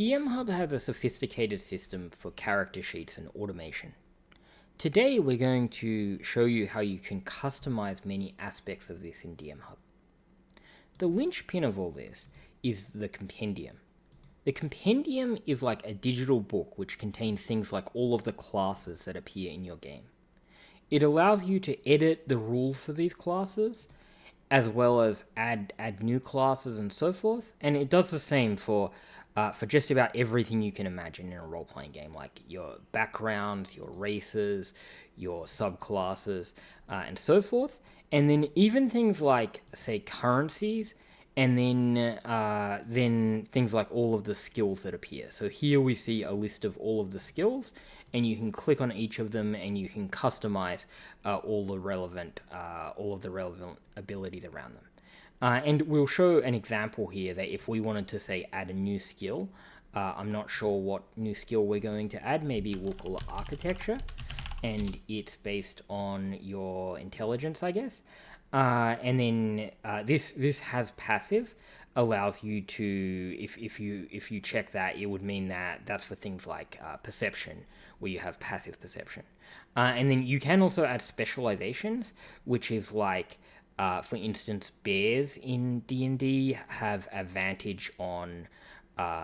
DMHub has a sophisticated system for character sheets and automation. Today we're going to show you how you can customize many aspects of this in DMHub. The linchpin of all this is the compendium. The compendium is like a digital book which contains things like all of the classes that appear in your game. It allows you to edit the rules for these classes, as well as add new classes and so forth, and it does the same for just about everything you can imagine in a role-playing game, like your backgrounds, your races, your subclasses, and so forth. And then even things like, say, currencies, and then things like all of the skills that appear. So here we see a list of all of the skills, and you can click on each of them, and you can customize all of the relevant abilities around them. And we'll show an example here that if we wanted to, say, add a new skill, I'm not sure what new skill we're going to add. Maybe we'll call it architecture, and it's based on your intelligence, I guess. And then this has passive, allows you to, if you check that, it would mean that that's for things like perception, where you have passive perception. And then you can also add specializations, which is like, for instance, bears in D&D have advantage on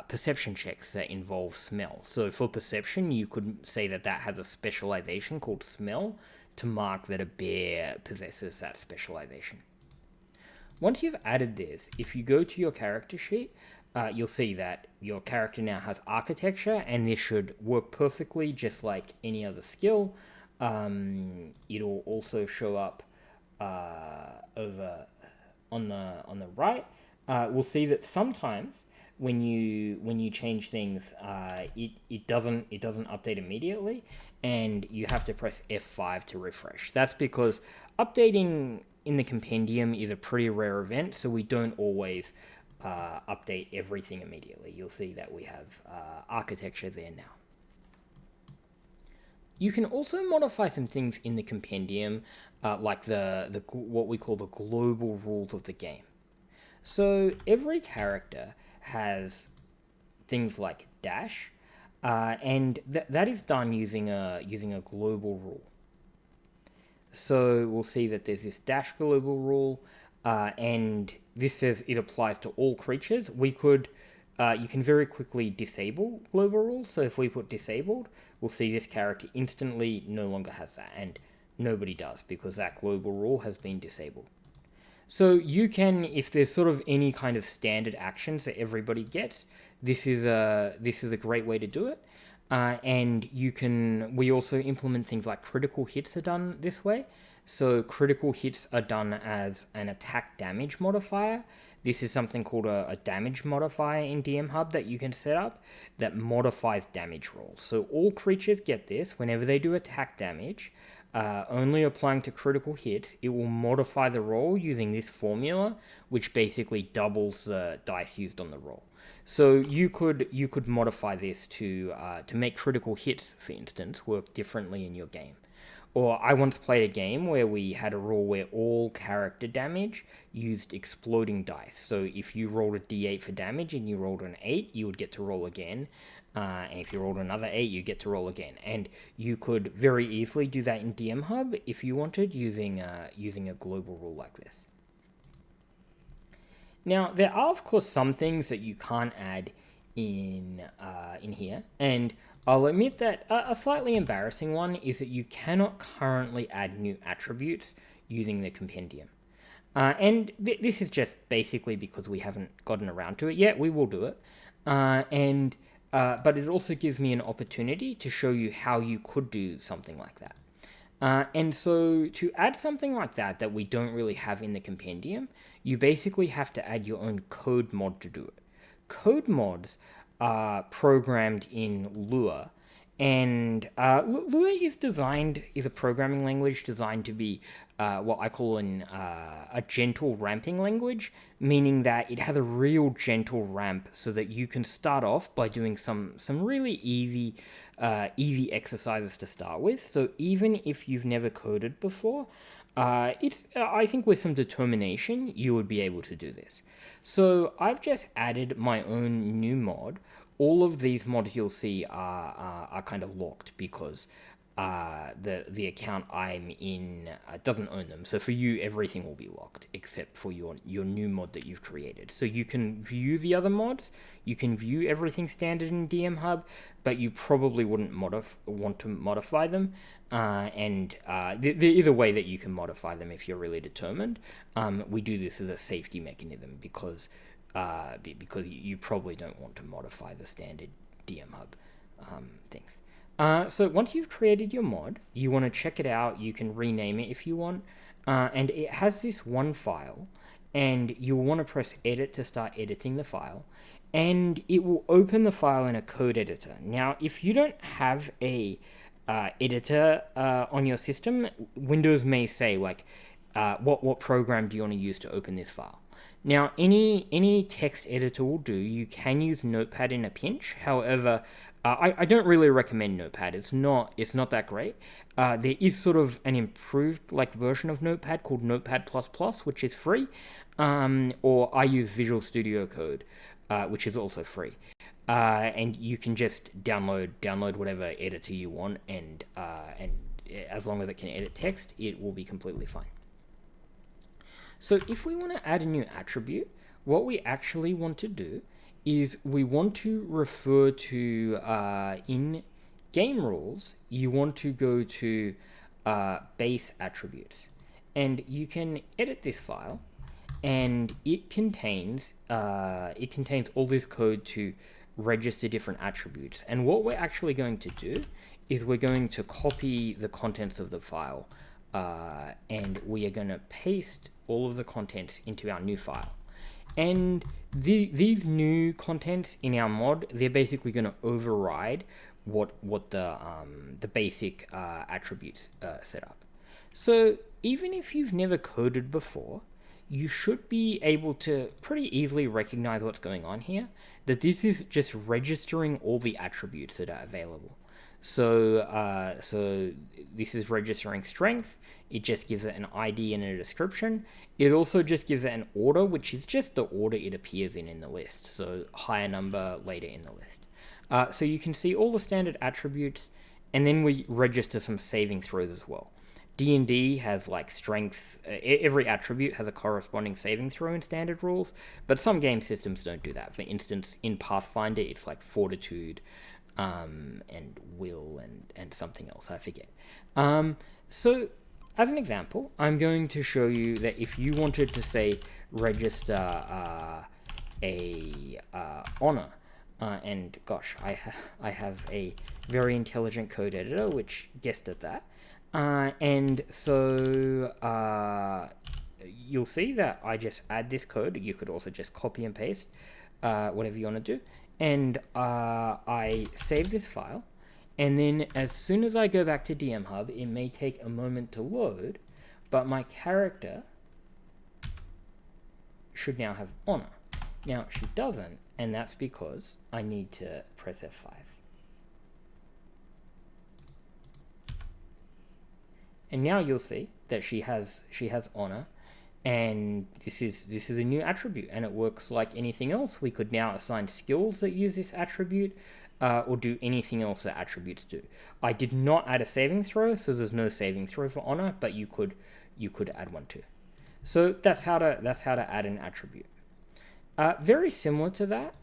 perception checks that involve smell. So for perception, you could say that has a specialization called smell to mark that a bear possesses that specialization. Once you've added this, if you go to your character sheet, you'll see that your character now has architecture, and this should work perfectly just like any other skill. It'll also show up over on the right. We'll see that sometimes when you change things, it doesn't update immediately, and you have to press F5 to refresh. That's because updating in the compendium is a pretty rare event, so we don't always update everything immediately. You'll see that we have architecture there now. You can also modify some things in the compendium, like the what we call the global rules of the game. So every character has things like dash, and that is done using a global rule. So we'll see that there's this dash global rule, and this says it applies to all creatures. We could you can very quickly disable global rules. So if we put disabled, we'll see this character instantly no longer has that, and nobody does because that global rule has been disabled. So you can, if there's sort of any kind of standard actions that everybody gets, this is a great way to do it. And we also implement things like critical hits are done this way. So critical hits are done as an attack damage modifier. This is something called a damage modifier in DMHub that you can set up that modifies damage rolls. So all creatures get this whenever they do attack damage, only applying to critical hits. It will modify the roll using this formula, which basically doubles the dice used on the roll. So you could modify this to make critical hits, for instance, work differently in your game. Or I once played a game where we had a rule where all character damage used exploding dice. So if you rolled a d8 for damage and you rolled an 8, you would get to roll again. And if you rolled another 8, you get to roll again. And you could very easily do that in DMHub if you wanted, using a global rule like this. Now, there are, of course, some things that you can't add in here, and I'll admit that a slightly embarrassing one is that you cannot currently add new attributes using the compendium. And this is just basically because we haven't gotten around to it yet. We will do it. But it also gives me an opportunity to show you how you could do something like that. And so to add something like that we don't really have in the compendium, you basically have to add your own code mod to do it. Code mods are programmed in Lua, and Lua is a programming language designed to be what I call a gentle ramping language, meaning that it has a real gentle ramp so that you can start off by doing some really easy exercises to start with. So even if you've never coded before, I think with some determination, you would be able to do this. So I've just added my own new mod all of these mods you'll see are kind of locked because the account I'm in doesn't own them. So for you, everything will be locked except for your new mod that you've created. So you can view the other mods, you can view everything standard in DMHub, but you probably wouldn't want to modify them. There is a way that you can modify them if you're really determined. We do this as a safety mechanism because you probably don't want to modify the standard DMHub things. So once you've created your mod, you want to check it out. You can rename it if you want. And it has this one file, and you'll want to press edit to start editing the file. And it will open the file in a code editor. Now, if you don't have a editor on your system, Windows may say, like, what program do you want to use to open this file? Now, any text editor will do. You can use Notepad in a pinch. However, I don't really recommend Notepad. It's not that great. There is sort of an improved version of Notepad called Notepad++, which is free. Or I use Visual Studio Code, which is also free. And you can just download whatever editor you want, and as long as it can edit text, it will be completely fine. So if we want to add a new attribute, what we actually want to do is we want to refer to, in game rules, you want to go to base attributes. And you can edit this file, and it contains all this code to register different attributes. And what we're actually going to do is we're going to copy the contents of the file, and we are going to paste all of the contents into our new file. And these new contents in our mod, they're basically going to override what the basic attributes set up. So even if you've never coded before, you should be able to pretty easily recognize what's going on here, that this is just registering all the attributes that are available. So this is registering strength. It just gives it an ID and a description. It also just gives it an order, which is just the order it appears in the list. So higher number later in the list. So you can see all the standard attributes, and then we register some saving throws as well. D&D has strength. Every attribute has a corresponding saving throw in standard rules, but some game systems don't do that. For instance, in Pathfinder, it's fortitude, and will, and something else, I forget. So as an example, I'm going to show you that if you wanted to say register a honor, and gosh, I have a very intelligent code editor which guessed at that, and so you'll see that I just add this code. You could also just copy and paste whatever you want to do, and I save this file. And then as soon as I go back to DMHub, it may take a moment to load, but my character should now have honor. Now she doesn't, and that's because I need to press F5. And now you'll see that she has honor, and this is a new attribute, and it works like anything else. We could now assign skills that use this attribute, or do anything else that attributes do. I did not add a saving throw, so there's no saving throw for honor, but you could add one too. So that's how to add an attribute. Very similar to that,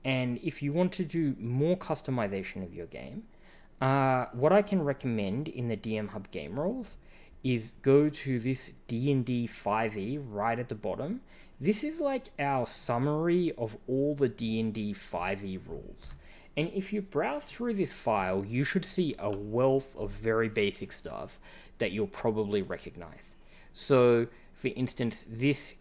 and if you want to do more customization of your game, what I can recommend in the DMHub game rules is go to this D&D 5e right at the bottom. This is our summary of all the D&D 5e rules. And if you browse through this file, you should see a wealth of very basic stuff that you'll probably recognize. So, for instance, this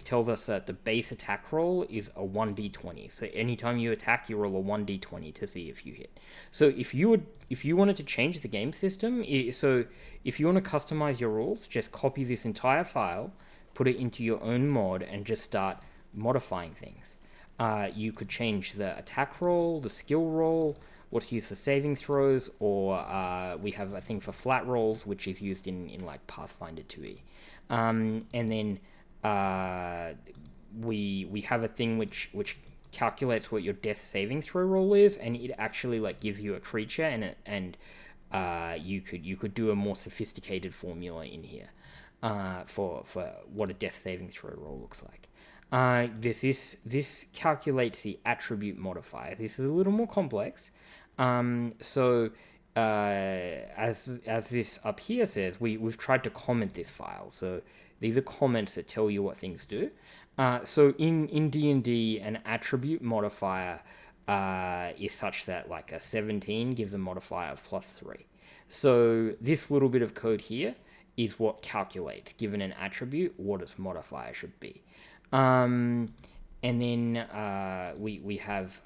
tells us that the base attack roll is a 1d20. So anytime you attack, you roll a 1d20 to see if you hit. So if you wanted to change the game system, so if you want to customize your rules, just copy this entire file, put it into your own mod, and just start modifying things. You could change the attack roll, the skill roll, what's used for saving throws, or we have a thing for flat rolls, which is used in Pathfinder 2e. And then we have a thing which calculates what your death saving throw roll is, and it actually like gives you a creature, and you could do a more sophisticated formula in here for what a death saving throw roll looks like. This calculates the attribute modifier. This is a little more complex. So as this up here says, we've tried to comment this file. So these are comments that tell you what things do. So in D&D, an attribute modifier is such that like a 17 gives a modifier of +3. So this little bit of code here is what calculates, given an attribute, what its modifier should be. And then we have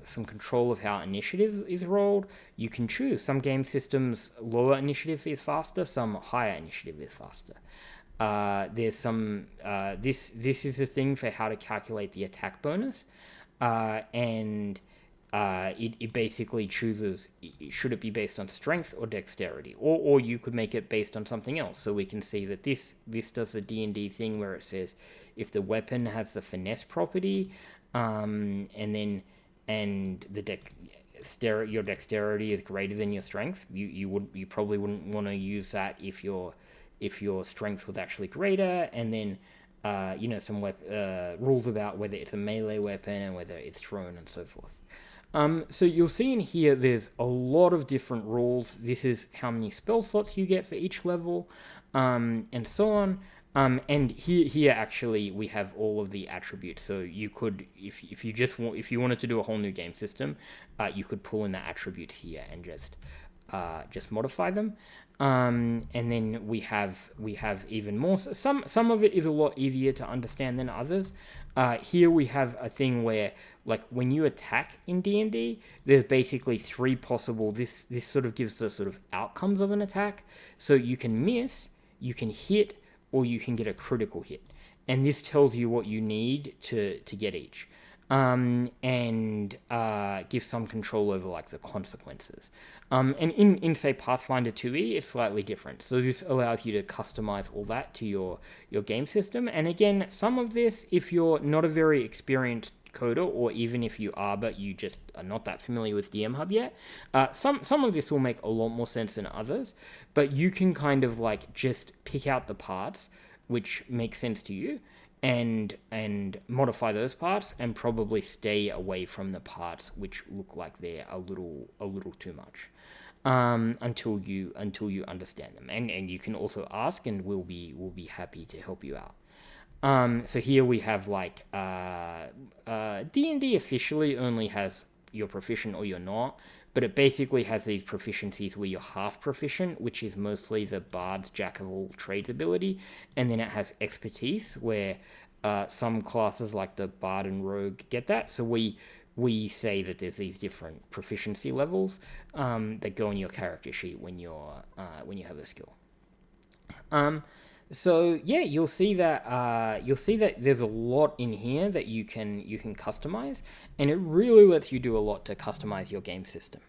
some control of how initiative is rolled. You can choose. Some game systems, lower initiative is faster, some higher initiative is faster. There's some, this is a thing for how to calculate the attack bonus. And it basically chooses, should it be based on strength or dexterity, or you could make it based on something else. So we can see that this does the D&D thing where it says if the weapon has the finesse property, and your dexterity is greater than your strength, you probably wouldn't want to use that if your strength was actually greater. And then some rules about whether it's a melee weapon and whether it's thrown and so forth. So you'll see in here there's a lot of different rules. This is how many spell slots you get for each level, and so on. And here actually we have all of the attributes. So you could, if you wanted to do a whole new game system, you could pull in the attributes here and just modify them. And then we have even more. So some of it is a lot easier to understand than others. Here we have a thing where, like, when you attack in D&D, there's basically 3 possible. This sort of gives the sort of outcomes of an attack. So you can miss, you can hit, or you can get a critical hit. And this tells you what you need to get each. And gives some control over like the consequences. And in say Pathfinder 2e, it's slightly different. So this allows you to customize all that to your game system. And again, some of this, if you're not a very experienced coder, or even if you are but you just are not that familiar with DMHub yet, some of this will make a lot more sense than others. But you can kind of like just pick out the parts which make sense to you, and modify those parts, and probably stay away from the parts which look like they're a little too much, until you understand them. And you can also ask, and we'll be happy to help you out. So here we have like D&D officially only has you're proficient or you're not, but it basically has these proficiencies where you're half proficient, which is mostly the Bard's Jack of all trades ability, and then it has expertise, where some classes like the Bard and Rogue get that. So we say that there's these different proficiency levels that go in your character sheet when you have a skill. So yeah, you'll see that there's a lot in here that you can customize, and it really lets you do a lot to customize your game system.